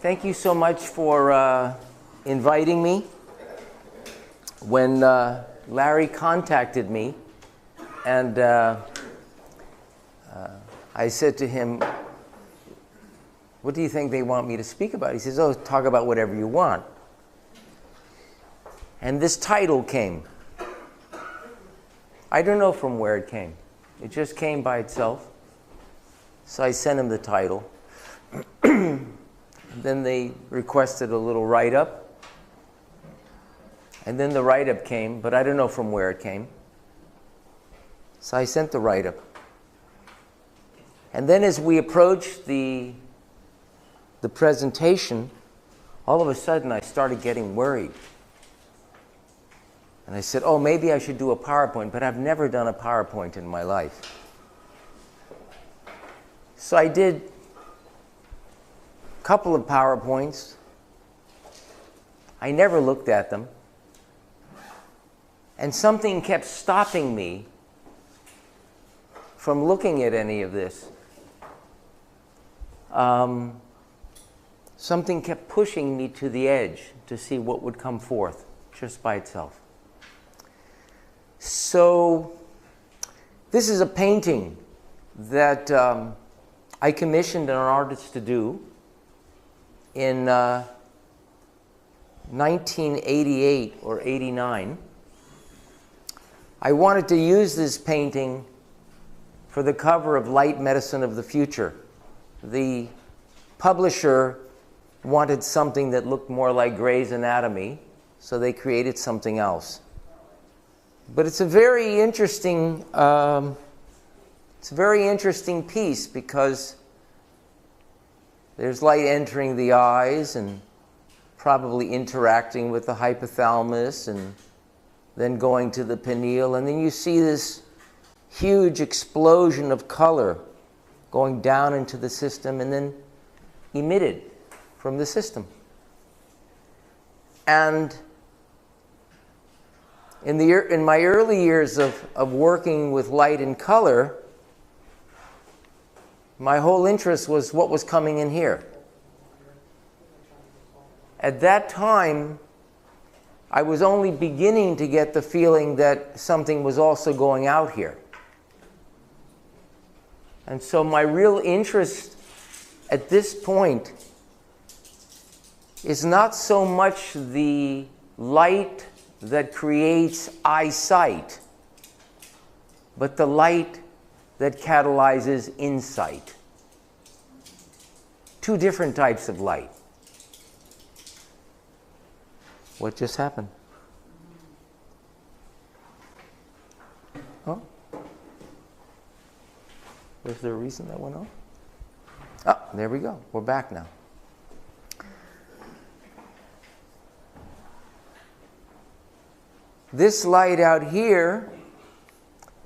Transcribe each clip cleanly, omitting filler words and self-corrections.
Thank you so much for inviting me. When Larry contacted me, and I said to him, "What do you think they want me to speak about?" He says, "Oh, talk about whatever you want." And this title came. I don't know from where it came. It just came by itself. So I sent him the title. Then they requested a little write-up. And then the write-up came, but I don't know from where it came. So I sent the write-up. And then as we approached the presentation, all of a sudden I started getting worried. And I said, oh, maybe I should do a PowerPoint, but I've never done a PowerPoint in my life. So I did a couple of PowerPoints. I never looked at them. And something kept stopping me from looking at any of this. Something kept pushing me to the edge to see what would come forth just by itself. So this is a painting that I commissioned an artist to do in 1988 or 89. I wanted to use this painting for the cover of Light Medicine of the Future. The publisher wanted something that looked more like Gray's Anatomy, so they created something else. But it's a very interesting piece because there's light entering the eyes and probably interacting with the hypothalamus and then going to the pineal, and then you see this huge explosion of color going down into the system and then emitted from the system. And in my early years of working with light and color, my whole interest was what was coming in here. At that time, I was only beginning to get the feeling that something was also going out here. And so my real interest at this point is not so much the light that creates eyesight, but the light that catalyzes insight. Two different types of light. What just happened? Oh? Was there a reason that went off? Oh, there we go. We're back now. This light out here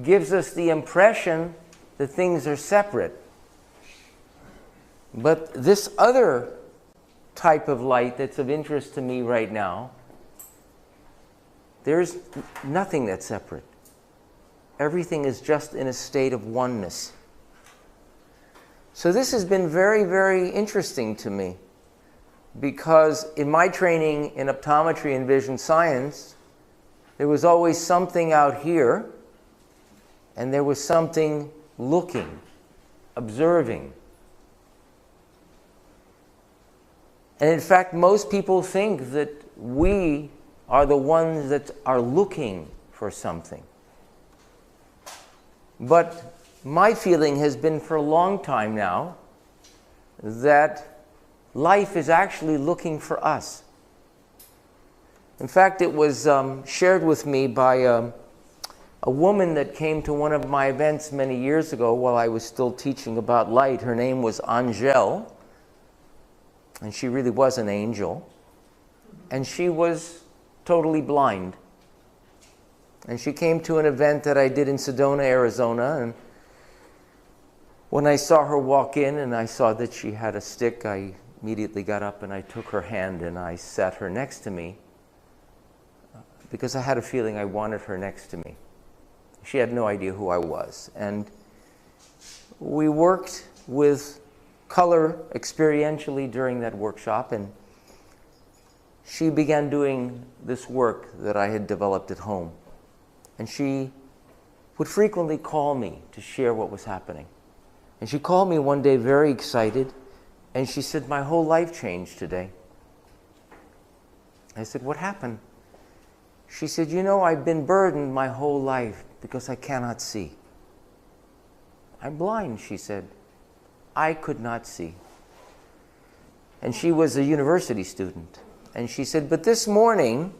gives us the impression that things are separate. But this other type of light that's of interest to me right now, there's nothing that's separate. Everything is just in a state of oneness. So this has been very, very interesting to me because in my training in optometry and vision science, there was always something out here, and there was something looking, observing. And in fact, most people think that we are the ones that are looking for something. But my feeling has been for a long time now that life is actually looking for us. In fact, it was shared with me by a woman that came to one of my events many years ago while I was still teaching about light. Her name was Angel, and she really was an angel. And she was totally blind. And she came to an event that I did in Sedona, Arizona, and when I saw her walk in and I saw that she had a stick, I immediately got up and I took her hand and I sat her next to me because I had a feeling I wanted her next to me. She had no idea who I was. And we worked with color experientially during that workshop, and she began doing this work that I had developed at home. And she would frequently call me to share what was happening. And she called me one day very excited, and she said, "My whole life changed today." I said, "What happened?" She said, "You know, I've been burdened my whole life because I cannot see. I'm blind," she said. I could not see. And she was a university student. And she said, "But this morning,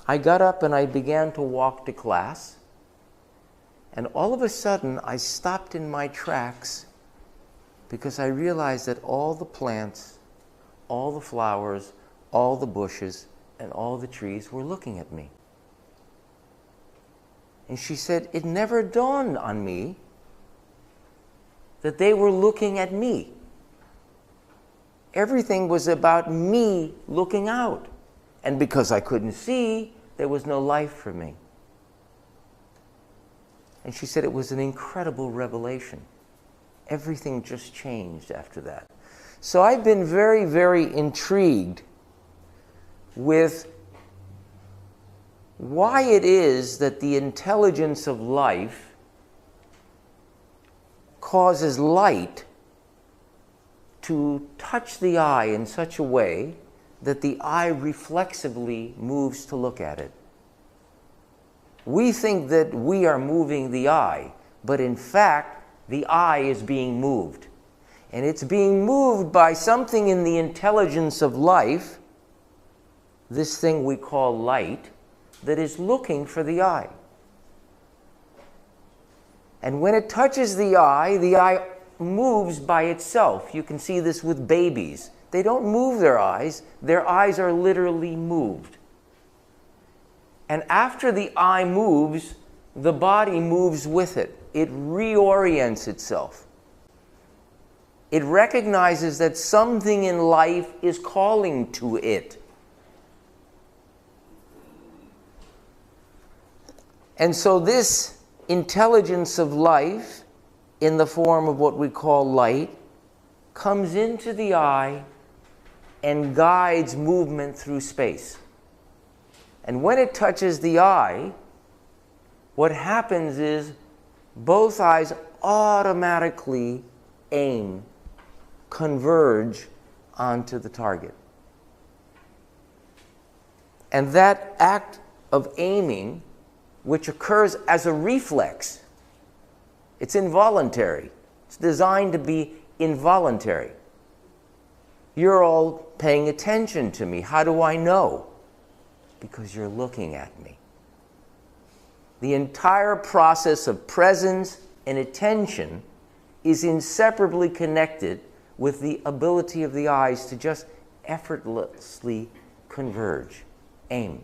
I got up and I began to walk to class. And all of a sudden, I stopped in my tracks because I realized that all the plants, all the flowers, all the bushes, and all the trees were looking at me." And she said, "It never dawned on me that they were looking at me. Everything was about me looking out. And because I couldn't see, there was no life for me." And she said it was an incredible revelation. Everything just changed after that. So I've been very, very intrigued with why it is that the intelligence of life causes light to touch the eye in such a way that the eye reflexively moves to look at it. We think that we are moving the eye, but in fact, the eye is being moved. And it's being moved by something in the intelligence of life, this thing we call light, that is looking for the eye. And when it touches the eye moves by itself. You can see this with babies. They don't move their eyes are literally moved. And after the eye moves, the body moves with it. It reorients itself. It recognizes that something in life is calling to it. And so this intelligence of life, in the form of what we call light, comes into the eye and guides movement through space. And when it touches the eye, what happens is both eyes automatically aim, converge onto the target. And that act of aiming, which occurs as a reflex, it's involuntary. It's designed to be involuntary. You're all paying attention to me. How do I know? Because you're looking at me. The entire process of presence and attention is inseparably connected with the ability of the eyes to just effortlessly converge, aim.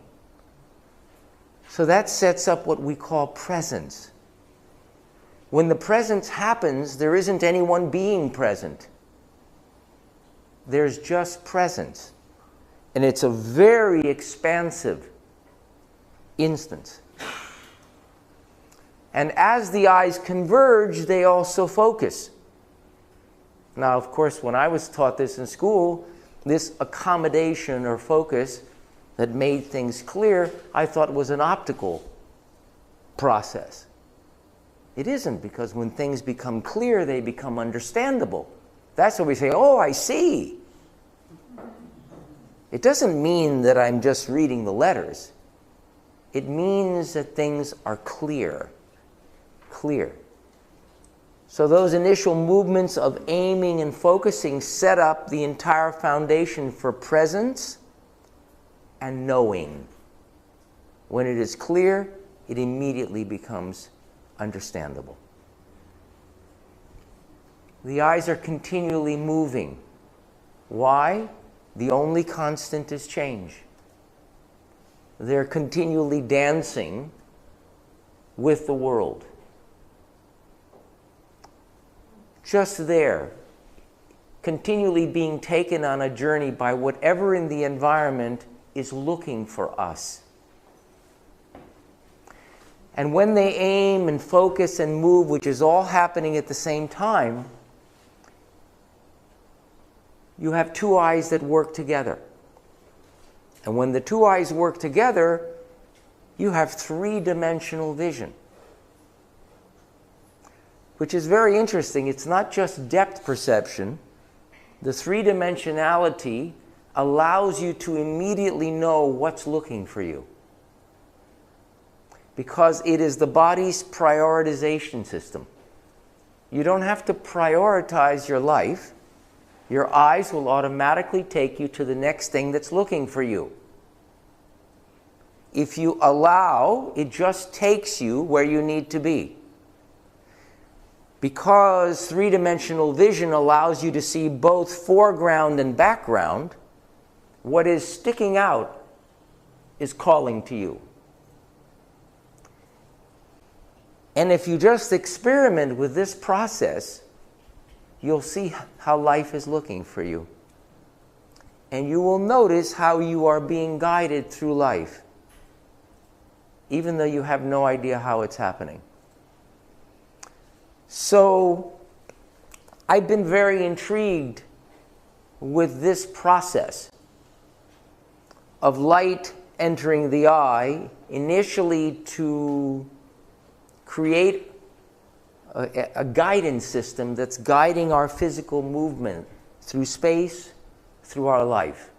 So that sets up what we call presence. When the presence happens, there isn't anyone being present. There's just presence. And it's a very expansive instance. And as the eyes converge, they also focus. Now, of course, when I was taught this in school, this accommodation or focus that made things clear, I thought was an optical process. It isn't, because when things become clear, they become understandable. That's what we say, "Oh, I see." It doesn't mean that I'm just reading the letters. It means that things are clear. Clear. So those initial movements of aiming and focusing set up the entire foundation for presence and knowing. When it is clear, it immediately becomes understandable. The eyes are continually moving. Why? The only constant is change. They're continually dancing with the world. Just there, continually being taken on a journey by whatever in the environment is looking for us. And when they aim and focus and move, which is all happening at the same time, you have two eyes that work together. And when the two eyes work together, you have three-dimensional vision, which is very interesting. It's not just depth perception. The three-dimensionality allows you to immediately know what's looking for you, because it is the body's prioritization system. You don't have to prioritize your life. Your eyes will automatically take you to the next thing that's looking for you. If you allow, it just takes you where you need to be. Because three-dimensional vision allows you to see both foreground and background, what is sticking out is calling to you. And if you just experiment with this process, you'll see how life is looking for you. And you will notice how you are being guided through life, even though you have no idea how it's happening. So, I've been very intrigued with this process of light entering the eye, initially to create a guidance system that's guiding our physical movement through space, through our life.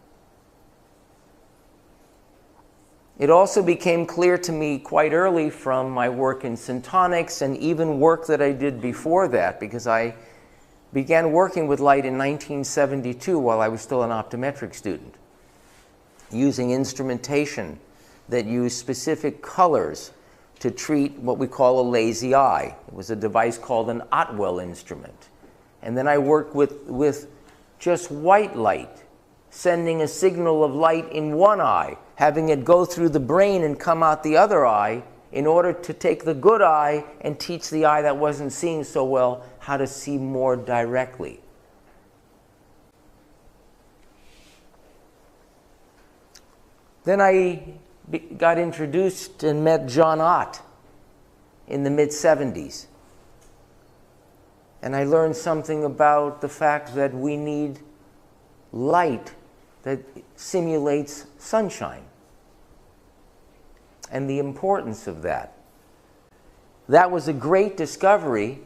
It also became clear to me quite early from my work in Syntonics, and even work that I did before that, because I began working with light in 1972 while I was still an optometric student, using instrumentation that used specific colors to treat what we call a lazy eye. It was a device called an Otwell instrument. And then I worked with just white light, sending a signal of light in one eye, having it go through the brain and come out the other eye, in order to take the good eye and teach the eye that wasn't seeing so well how to see more directly. Then I got introduced and met John Ott in the mid-70s. And I learned something about the fact that we need light that simulates sunshine, and the importance of that. That was a great discovery.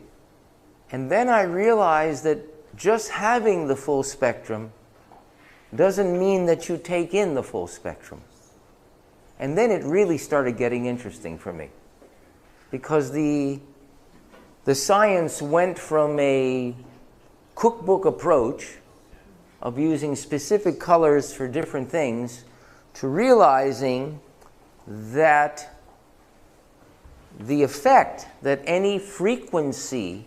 And then I realized that just having the full spectrum doesn't mean that you take in the full spectrum. And then it really started getting interesting for me, because the science went from a cookbook approach of using specific colors for different things to realizing that the effect that any frequency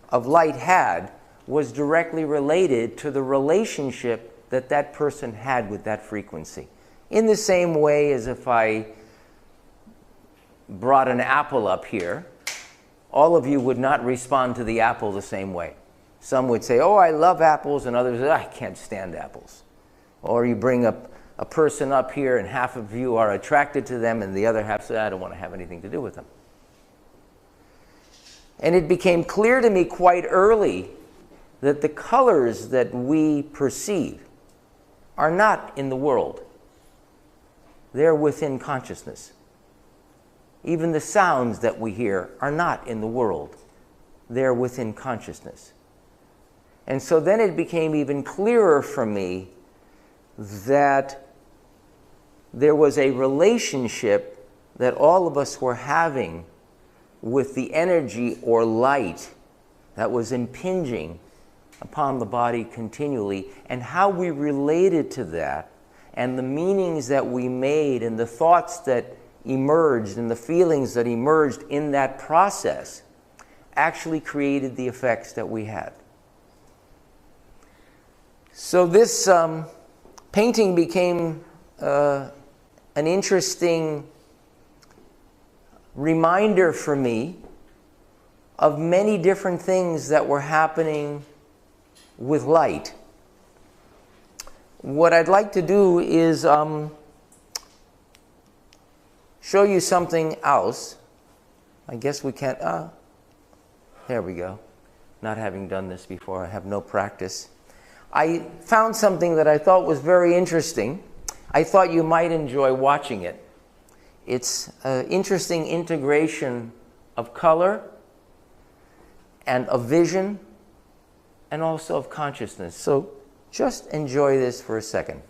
of light had was directly related to the relationship that that person had with that frequency. In the same way as if I brought an apple up here, all of you would not respond to the apple the same way. Some would say, oh, I love apples, and others, I can't stand apples. Or you bring up a person up here, and half of you are attracted to them, and the other half say, I don't want to have anything to do with them. And it became clear to me quite early that the colors that we perceive are not in the world. They're within consciousness. Even the sounds that we hear are not in the world. They're within consciousness. And so then it became even clearer for me that there was a relationship that all of us were having with the energy or light that was impinging upon the body continually, and how we related to that, and the meanings that we made, and the thoughts that emerged, and the feelings that emerged in that process actually created the effects that we had. So this painting became an interesting reminder for me of many different things that were happening with light. What I'd like to do is show you something else. I guess we can't, there we go. Not having done this before, I have no practice. I found something that I thought was very interesting. I thought you might enjoy watching it. It's an interesting integration of color and of vision and also of consciousness. So just enjoy this for a second.